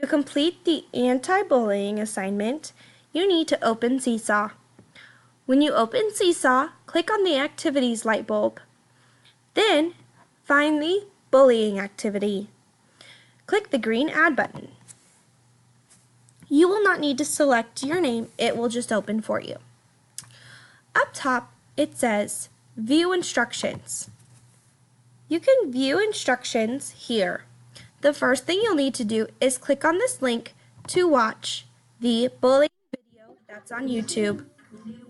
To complete the anti-bullying assignment, you need to open SeeSaw. When you open SeeSaw, click on the Activities light bulb. Then, find the Bullying activity. Click the green Add button. You will not need to select your name, it will just open for you. Up top, it says View Instructions. You can view instructions here. The first thing you'll need to do is click on this link to watch the bullying video that's on YouTube.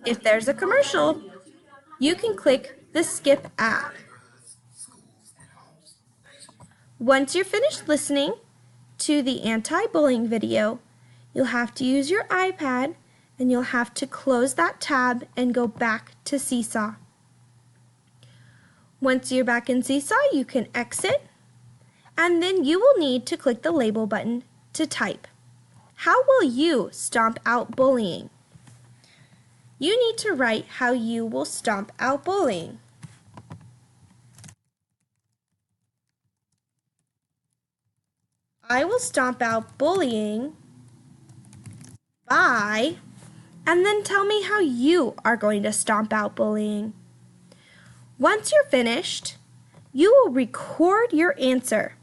If there's a commercial, you can click the skip ad. Once you're finished listening to the anti-bullying video, you'll have to use your iPad and you'll have to close that tab and go back to SeeSaw. Once you're back in SeeSaw, you can exit, and then you will need to click the label button to type. How will you stomp out bullying? You need to write how you will stomp out bullying. I will stomp out bullying by, and then tell me how you are going to stomp out bullying. Once you're finished, you will record your answer.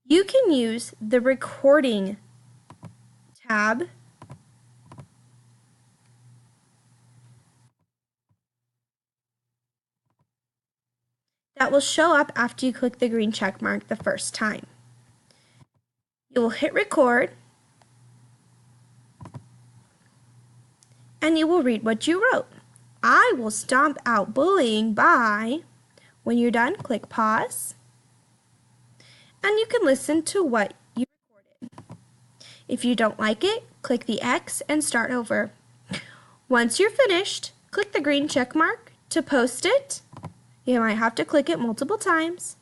You can use the recording tab that will show up after you click the green check mark the first time. You will hit record and you will read what you wrote. I will stomp out bullying by, when you're done, click pause, and you can listen to what you recorded. If you don't like it, click the X and start over. Once you're finished, click the green check mark to post it. You might have to click it multiple times,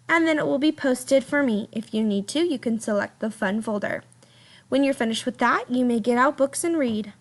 and then it will be posted for me. If you need to, you can select the fun folder. When you're finished with that, you may get out books and read.